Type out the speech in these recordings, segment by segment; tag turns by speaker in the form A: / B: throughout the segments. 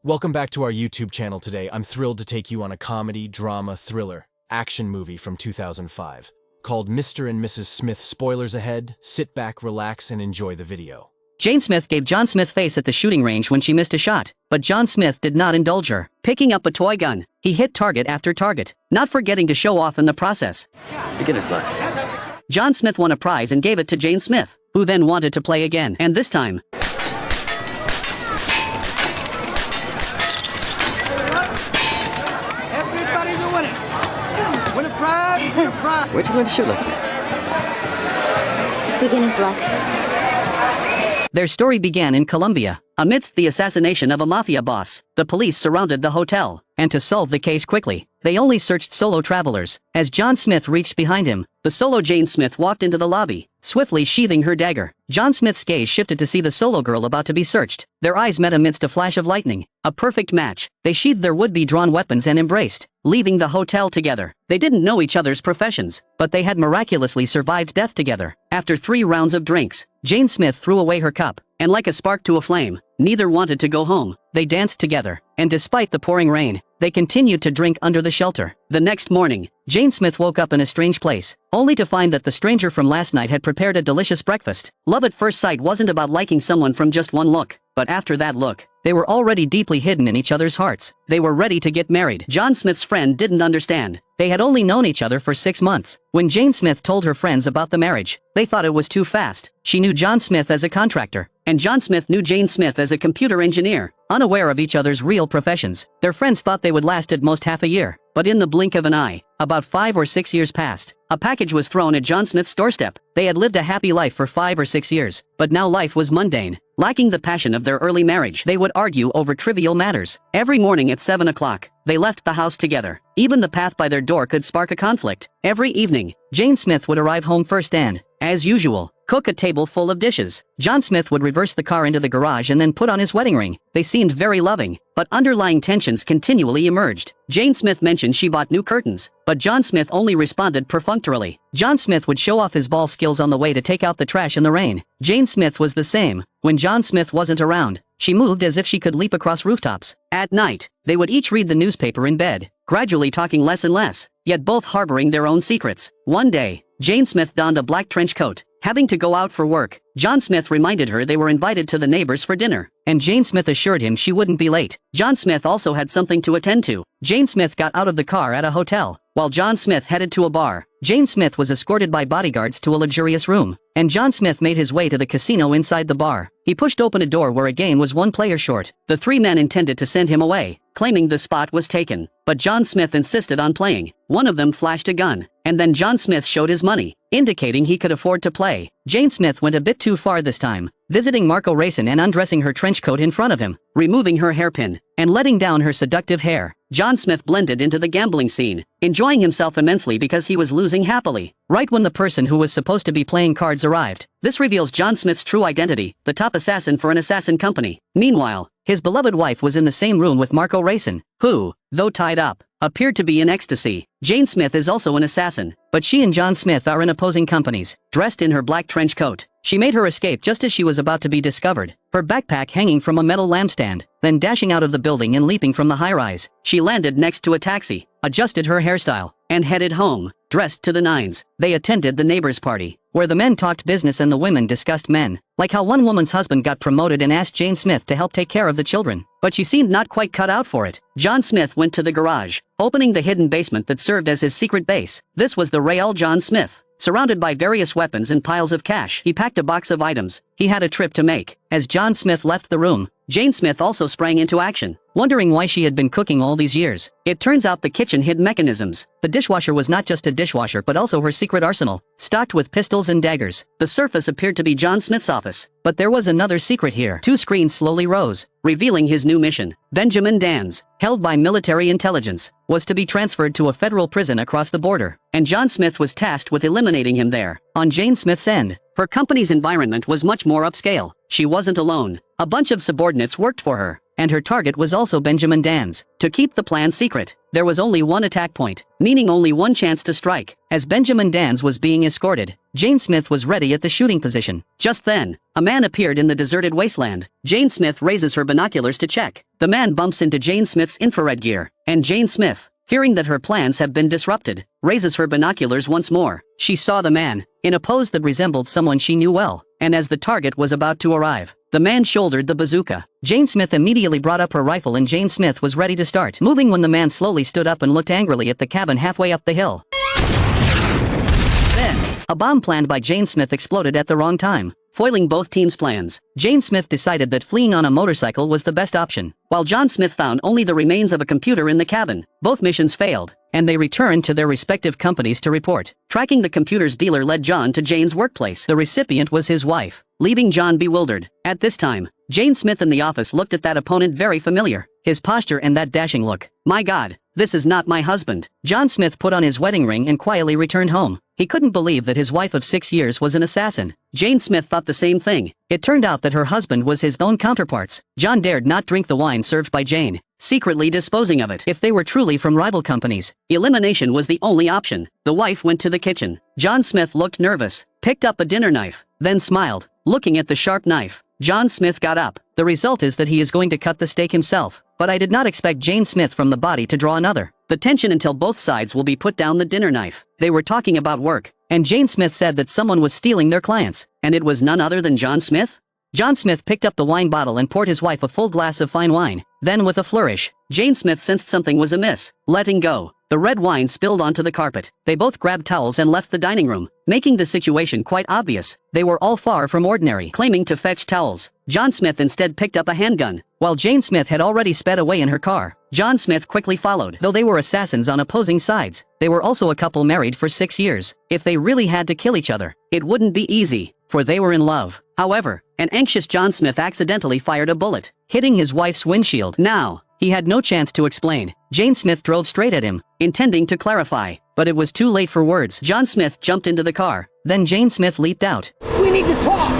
A: Welcome back to our YouTube channel today. I'm thrilled to take you on a comedy, drama, thriller, action movie from 2005 called Mr. and Mrs. Smith. Spoilers ahead. Sit back, relax, and enjoy the video.
B: Jane Smith gave John Smith face at the shooting range when she missed a shot, but John Smith did not indulge her. Picking up a toy gun, he hit target after target, not forgetting to show off in the process.
C: Beginner's luck.
B: John Smith won a prize and gave it to Jane Smith, who then wanted to play again, and this time,
D: Everybody's a winner. Win a prize, win a prize.
C: Where'd you learn to shoot like that?
E: Beginner's luck.
B: their story began in Colombia. Amidst the assassination of a mafia boss, the police surrounded the hotel, and to solve the case quickly, they only searched solo travelers. As John Smith reached behind him, the solo Jane Smith walked into the lobby, swiftly sheathing her dagger. John Smith's gaze shifted to see the solo girl about to be searched. Their eyes met amidst a flash of lightning. A perfect match. They sheathed their would-be drawn weapons and embraced, leaving the hotel together. They didn't know each other's professions, but they had miraculously survived death together. After 3 rounds of drinks, Jane Smith threw away her cup, and like a spark to a flame, neither wanted to go home. They danced together, and despite the pouring rain, they continued to drink under the shelter. The next morning, Jane Smith woke up in a strange place, only to find that the stranger from last night had prepared a delicious breakfast. Love at first sight wasn't about liking someone from just one look, but after that look, they were already deeply hidden in each other's hearts. They were ready to get married. John Smith's friend didn't understand. They had only known each other for 6 months. When Jane Smith told her friends about the marriage, they thought it was too fast. She knew John Smith as a contractor, and John Smith knew Jane Smith as a computer engineer. Unaware of each other's real professions, their friends thought they would last at most half a year. But in the blink of an eye, about 5 or 6 years passed. A package was thrown at John Smith's doorstep. They had lived a happy life for 5 or 6 years, but now life was mundane. Lacking the passion of their early marriage, they would argue over trivial matters. Every morning at 7 o'clock, they left the house together. Even the path by their door could spark a conflict. Every evening, Jane Smith would arrive home first and, as usual, cook a table full of dishes. John Smith would reverse the car into the garage and then put on his wedding ring. They seemed very loving, but underlying tensions continually emerged. Jane Smith mentioned she bought new curtains, but John Smith only responded perfunctorily. John Smith would show off his ball skills on the way to take out the trash in the rain. Jane Smith was the same. When John Smith wasn't around, she moved as if she could leap across rooftops. At night, they would each read the newspaper in bed, gradually talking less and less, yet both harboring their own secrets. One day, Jane Smith donned a black trench coat. Having to go out for work, John Smith reminded her they were invited to the neighbors for dinner, and Jane Smith assured him she wouldn't be late. John Smith also had something to attend to. Jane Smith got out of the car at a hotel, while John Smith headed to a bar. Jane Smith was escorted by bodyguards to a luxurious room, and John Smith made his way to the casino inside the bar. He pushed open a door where a game was 1 player short. The 3 men intended to send him away, claiming the spot was taken, but John Smith insisted on playing. One of them flashed a gun, and then John Smith showed his money, indicating he could afford to play. Jane Smith went a bit too far this time, visiting Marco Racing and undressing her trench coat in front of him, removing her hairpin, and letting down her seductive hair. John Smith blended into the gambling scene, enjoying himself immensely because he was losing happily, right when the person who was supposed to be playing cards arrived. This reveals John Smith's true identity, the top assassin for an assassin company. Meanwhile, his beloved wife was in the same room with Marco Racing, who, though tied up, appeared to be in ecstasy. Jane Smith is also an assassin, but she and John Smith are in opposing companies. Dressed in her black trench coat, she made her escape just as she was about to be discovered, her backpack hanging from a metal lampstand, then dashing out of the building and leaping from the high-rise. She landed next to a taxi, adjusted her hairstyle, and headed home, dressed to the nines. They attended the neighbor's party, where the men talked business and the women discussed men, like how one woman's husband got promoted and asked Jane Smith to help take care of the children. But she seemed not quite cut out for it. John Smith went to the garage, opening the hidden basement that served as his secret base. This was the Real John Smith. Surrounded by various weapons and piles of cash, he packed a box of items. He had a trip to make. As John Smith left the room, Jane Smith also sprang into action, wondering why she had been cooking all these years. It turns out the kitchen hid mechanisms. The dishwasher was not just a dishwasher but also her secret arsenal, stocked with pistols and daggers. The surface appeared to be John Smith's office, but there was another secret here. 2 screens slowly rose, revealing his new mission. Benjamin Danz, held by military intelligence, was to be transferred to a federal prison across the border, and John Smith was tasked with eliminating him there. On Jane Smith's end, her company's environment was much more upscale. She wasn't alone. A bunch of subordinates worked for her, and her target was also Benjamin Dan's. To keep the plan secret, there was only one attack point, meaning only one chance to strike. As Benjamin Dan's was being escorted, Jane Smith was ready at the shooting position. Just then, a man appeared in the deserted wasteland. Jane Smith raises her binoculars to check. The man bumps into Jane Smith's infrared gear, and Jane Smith, fearing that her plans have been disrupted, raises her binoculars once more. She saw the man, in a pose that resembled someone she knew well, and as the target was about to arrive, the man shouldered the bazooka. Jane Smith immediately brought up her rifle and Jane Smith was ready to start moving when the man slowly stood up and looked angrily at the cabin halfway up the hill. Then, a bomb planned by Jane Smith exploded at the wrong time, foiling both teams' plans. Jane Smith decided that fleeing on a motorcycle was the best option, while John Smith found only the remains of a computer in the cabin. Both missions failed, and they returned to their respective companies to report. Tracking the computer's dealer led John to Jane's workplace. The recipient was his wife, leaving John bewildered. At this time, Jane Smith in the office looked at that opponent very familiar, his posture and that dashing look. My God, this is not my husband. John Smith put on his wedding ring and quietly returned home. He couldn't believe that his wife of 6 years was an assassin. Jane Smith thought the same thing. It turned out that her husband was his own counterparts. John dared not drink the wine served by Jane, secretly disposing of it. If they were truly from rival companies, elimination was the only option. The wife went to the kitchen. John Smith looked nervous, picked up a dinner knife, then smiled, looking at the sharp knife. John Smith got up. The result is that he is going to cut the steak himself. But I did not expect Jane Smith from the body to draw another. The tension until both sides will be put down the dinner knife. They were talking about work, and Jane Smith said that someone was stealing their clients, and it was none other than John Smith? John Smith picked up the wine bottle and poured his wife a full glass of fine wine. Then with a flourish, Jane Smith sensed something was amiss. Letting go, the red wine spilled onto the carpet. They both grabbed towels and left the dining room, making the situation quite obvious. They were all far from ordinary. Claiming to fetch towels, John Smith instead picked up a handgun. While Jane Smith had already sped away in her car, John Smith quickly followed. Though they were assassins on opposing sides, they were also a couple married for 6 years. If they really had to kill each other, it wouldn't be easy, for they were in love. However, an anxious John Smith accidentally fired a bullet, hitting his wife's windshield. Now, he had no chance to explain. Jane Smith drove straight at him, intending to clarify, but it was too late for words. John Smith jumped into the car. Then Jane Smith leaped out.
D: We need to talk!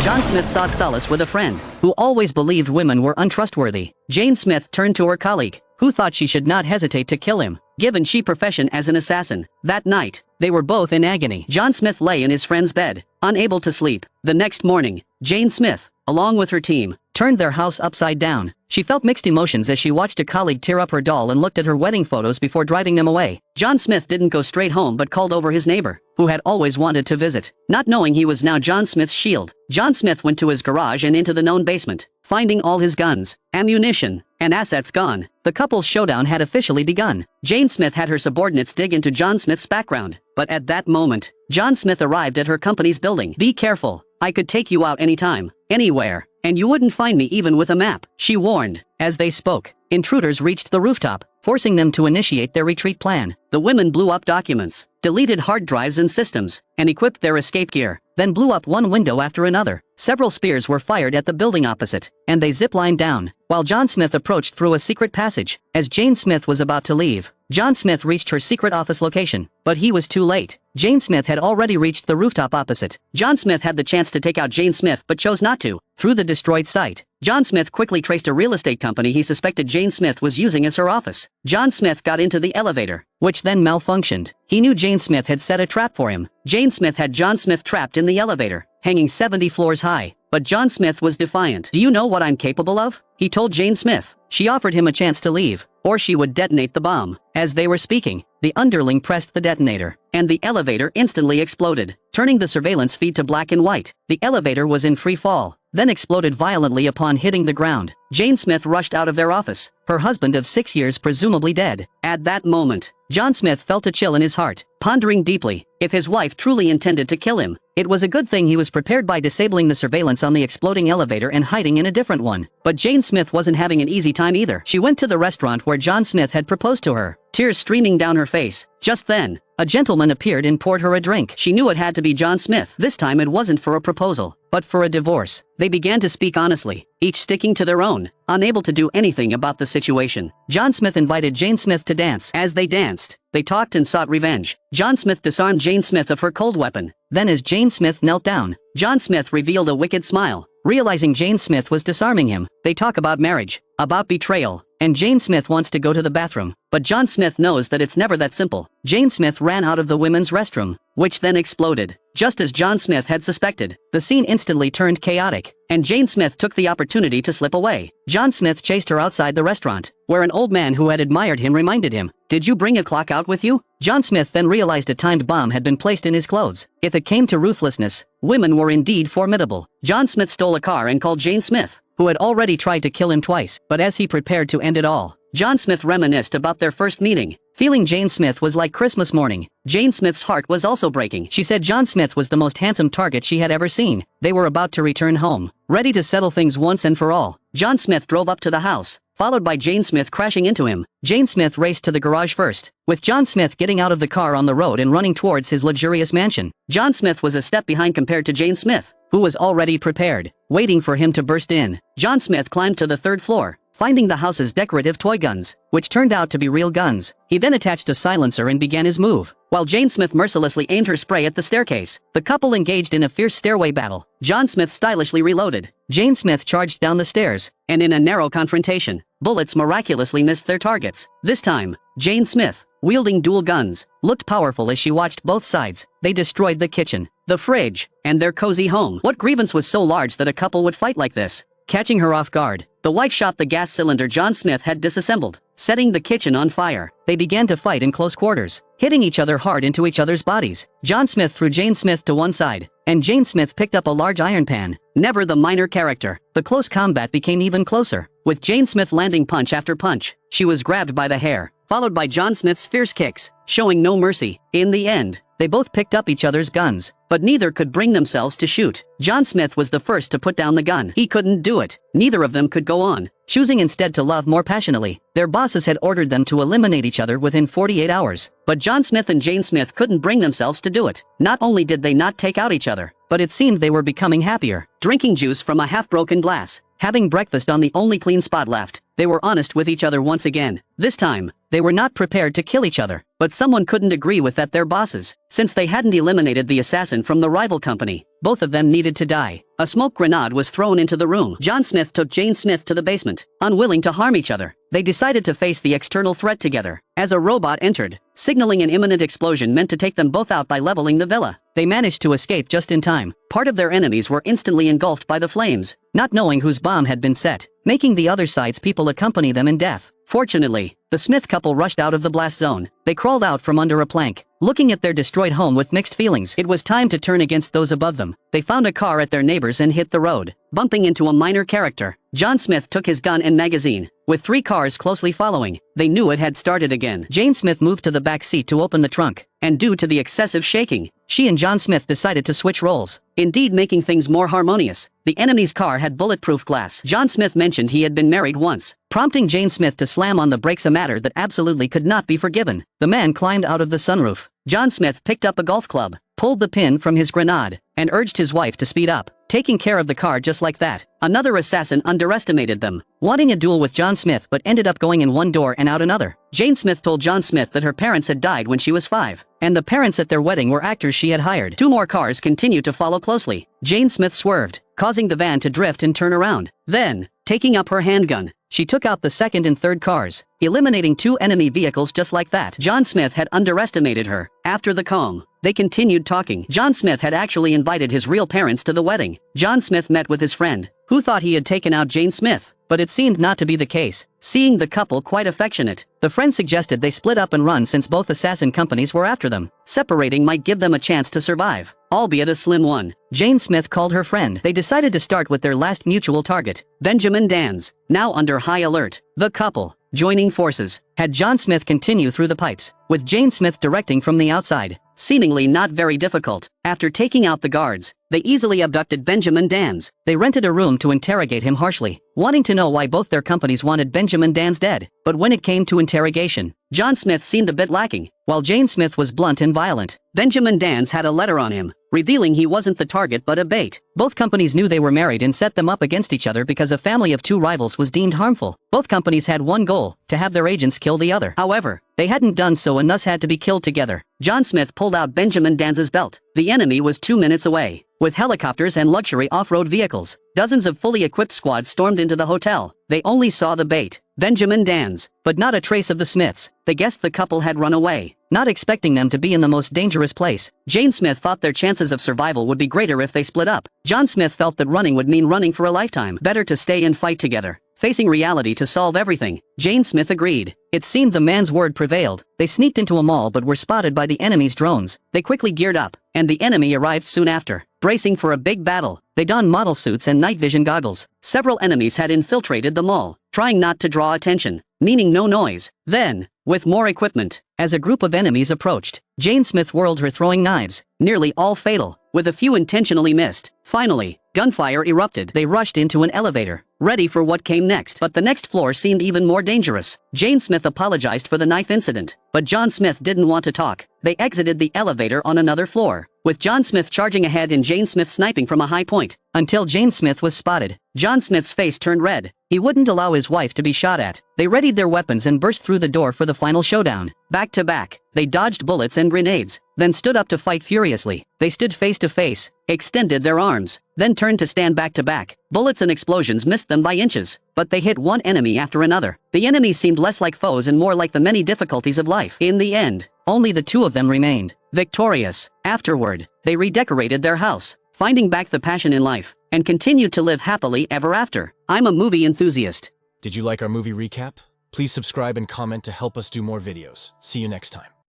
B: John Smith sought solace with a friend, who always believed women were untrustworthy. Jane Smith turned to her colleague, who thought she should not hesitate to kill him, given she profession as an assassin. That night, they were both in agony. John Smith lay in his friend's bed, unable to sleep. The next morning, Jane Smith, along with her team, turned their house upside down. She felt mixed emotions as she watched a colleague tear up her doll and looked at her wedding photos before driving them away. John Smith didn't go straight home but called over his neighbor, who had always wanted to visit. Not knowing he was now John Smith's shield, John Smith went to his garage and into the known basement, finding all his guns, ammunition, and assets gone. The couple's showdown had officially begun. Jane Smith had her subordinates dig into John Smith's background, but at that moment, John Smith arrived at her company's building. Be careful, I could take you out anytime, anywhere, and you wouldn't find me even with a map, she warned. As they spoke, intruders reached the rooftop, forcing them to initiate their retreat plan. The women blew up documents, deleted hard drives and systems, and equipped their escape gear, then blew up one window after another. Several spears were fired at the building opposite, and they ziplined down, while John Smith approached through a secret passage. As Jane Smith was about to leave, John Smith reached her secret office location, but he was too late. Jane Smith had already reached the rooftop opposite. John Smith had the chance to take out Jane Smith but chose not to. Through the destroyed site, John Smith quickly traced a real estate company he suspected Jane Smith was using as her office. John Smith got into the elevator, which then malfunctioned. He knew Jane Smith had set a trap for him. Jane Smith had John Smith trapped in the elevator, hanging 70 floors high. But John Smith was defiant. Do you know what I'm capable of? He told Jane Smith. She offered him a chance to leave, or she would detonate the bomb. As they were speaking, the underling pressed the detonator, and the elevator instantly exploded, turning the surveillance feed to black and white. The elevator was in free fall, then exploded violently upon hitting the ground. Jane Smith rushed out of their office, her husband of 6 years presumably dead. At that moment, John Smith felt a chill in his heart, pondering deeply. If his wife truly intended to kill him, it was a good thing he was prepared by disabling the surveillance on the exploding elevator and hiding in a different one. But Jane Smith wasn't having an easy time either. She went to the restaurant where John Smith had proposed to her, tears streaming down her face. Just then, a gentleman appeared and poured her a drink. She knew it had to be John Smith. This time it wasn't for a proposal, but for a divorce. They began to speak honestly, each sticking to their own, unable to do anything about the situation. John Smith invited Jane Smith to dance. As they danced, they talked and sought revenge. John Smith disarmed Jane Smith of her cold weapon. Then as Jane Smith knelt down, John Smith revealed a wicked smile, Realizing Jane Smith was disarming him, they talk about marriage, about betrayal, and Jane Smith wants to go to the bathroom. But John Smith knows that it's never that simple. Jane Smith ran out of the women's restroom, which then exploded. Just as John Smith had suspected, the scene instantly turned chaotic, and Jane Smith took the opportunity to slip away. John Smith chased her outside the restaurant, where an old man who had admired him reminded him, "Did you bring a clock out with you?" John Smith then realized a timed bomb had been placed in his clothes. If it came to ruthlessness, women were indeed formidable. John Smith stole a car and called Jane Smith, who had already tried to kill him twice. But as he prepared to end it all, John Smith reminisced about their first meeting. Feeling Jane Smith was like Christmas morning. Jane Smith's heart was also breaking. She said John Smith was the most handsome target she had ever seen. They were about to return home, ready to settle things once and for all. John Smith drove up to the house, followed by Jane Smith crashing into him. Jane Smith raced to the garage first, with John Smith getting out of the car on the road and running towards his luxurious mansion. John Smith was a step behind compared to Jane Smith, who was already prepared, waiting for him to burst in. John Smith climbed to the third floor, finding the house's decorative toy guns, which turned out to be real guns. He then attached a silencer and began his move, while Jane Smith mercilessly aimed her spray at the staircase. The couple engaged in a fierce stairway battle. John Smith stylishly reloaded. Jane Smith charged down the stairs, and in a narrow confrontation, bullets miraculously missed their targets. This time, Jane Smith, wielding dual guns, looked powerful as she watched both sides. They destroyed the kitchen, the fridge, and their cozy home. What grievance was so large that a couple would fight like this? Catching her off guard, the wife shot the gas cylinder John Smith had disassembled, setting the kitchen on fire. They began to fight in close quarters, hitting each other hard into each other's bodies. John Smith threw Jane Smith to one side, and Jane Smith picked up a large iron pan. Never the minor character. The close combat became even closer, with Jane Smith landing punch after punch. She was grabbed by the hair, followed by John Smith's fierce kicks, showing no mercy. In the end, they both picked up each other's guns, but neither could bring themselves to shoot. John Smith was the first to put down the gun. He couldn't do it. Neither of them could go on, choosing instead to love more passionately. Their bosses had ordered them to eliminate each other within 48 hours, but John Smith and Jane Smith couldn't bring themselves to do it. Not only did they not take out each other, but it seemed they were becoming happier, drinking juice from a half-broken glass, having breakfast on the only clean spot left. They were honest with each other once again. This time, they were not prepared to kill each other, but someone couldn't agree with that, their bosses. Since they hadn't eliminated the assassin from the rival company, both of them needed to die. A smoke grenade was thrown into the room. John Smith took Jane Smith to the basement, unwilling to harm each other. They decided to face the external threat together. As a robot entered, signaling an imminent explosion meant to take them both out by leveling the villa. They managed to escape just in time. Part of their enemies were instantly engulfed by the flames, not knowing whose bomb had been set, making the other side's people accompany them in death. Fortunately, the Smith couple rushed out of the blast zone. They crawled out from under a plank, looking at their destroyed home with mixed feelings. It was time to turn against those above them. They found a car at their neighbors and hit the road, bumping into a minor character. John Smith took his gun and magazine, with 3 cars closely following. They knew it had started again. Jane Smith moved to the back seat to open the trunk, and due to the excessive shaking, she and John Smith decided to switch roles, indeed making things more harmonious. The enemy's car had bulletproof glass. John Smith mentioned he had been married once, prompting Jane Smith to slam on the brakes, a matter that absolutely could not be forgiven. The man climbed out of the sunroof. John Smith picked up a golf club, pulled the pin from his grenade, and urged his wife to speed up, taking care of the car just like that. Another assassin underestimated them, wanting a duel with John Smith but ended up going in one door and out another. Jane Smith told John Smith that her parents had died when she was 5, and the parents at their wedding were actors she had hired. 2 more cars continued to follow closely. Jane Smith swerved, causing the van to drift and turn around. Then, taking up her handgun, she took out the second and third cars, eliminating 2 enemy vehicles just like that. John Smith had underestimated her. After the calm, they continued talking. John Smith had actually invited his real parents to the wedding. John Smith met with his friend, who thought he had taken out Jane Smith, but it seemed not to be the case. Seeing the couple quite affectionate, the friend suggested they split up and run since both assassin companies were after them. Separating might give them a chance to survive, albeit a slim one. Jane Smith called her friend. They decided to start with their last mutual target, Benjamin Dans, now under high alert. The couple, joining forces, had John Smith continue through the pipes, with Jane Smith directing from the outside. Seemingly not very difficult. After taking out the guards, they easily abducted Benjamin Dans. They rented a room to interrogate him harshly, wanting to know why both their companies wanted Benjamin Dans dead. But when it came to interrogation, John Smith seemed a bit lacking, while Jane Smith was blunt and violent. Benjamin Dans had a letter on him, revealing he wasn't the target but a bait. Both companies knew they were married and set them up against each other because a family of 2 rivals was deemed harmful. Both companies had one goal, to have their agents kill the other. However, They hadn't done so and thus had to be killed together. John Smith pulled out Benjamin Danz's belt. The enemy was 2 minutes away. With helicopters and luxury off-road vehicles, dozens of fully equipped squads stormed into the hotel. They only saw the bait, Benjamin Danz, but not a trace of the Smiths. They guessed the couple had run away, not expecting them to be in the most dangerous place. Jane Smith thought their chances of survival would be greater if they split up. John Smith felt that running would mean running for a lifetime. Better to stay and fight together, facing reality to solve everything. Jane Smith agreed. It seemed the man's word prevailed. They sneaked into a mall but were spotted by the enemy's drones. They quickly geared up, and the enemy arrived soon after. Bracing for a big battle, they donned model suits and night vision goggles. Several enemies had infiltrated the mall, trying not to draw attention, meaning no noise. Then, with more equipment, as a group of enemies approached, Jane Smith whirled her throwing knives, nearly all fatal, with a few intentionally missed. Finally, gunfire erupted. They rushed into an elevator, ready for what came next. But the next floor seemed even more dangerous. Jane Smith apologized for the knife incident, but John Smith didn't want to talk. They exited the elevator on another floor, with John Smith charging ahead and Jane Smith sniping from a high point, until Jane Smith was spotted. John Smith's face turned red. He wouldn't allow his wife to be shot at. They readied their weapons and burst through the door for the final showdown. Back to back, they dodged bullets and grenades, then stood up to fight furiously. They stood face to face, extended their arms, then turned to stand back to back. Bullets and explosions missed them by inches, but they hit one enemy after another. The enemies seemed less like foes and more like the many difficulties of life. In the end, only the two of them remained victorious. Afterward, they redecorated their house, finding back the passion in life, and continued to live happily ever after. I'm a movie enthusiast.
A: Did you like our movie recap? Please subscribe and comment to help us do more videos. See you next time.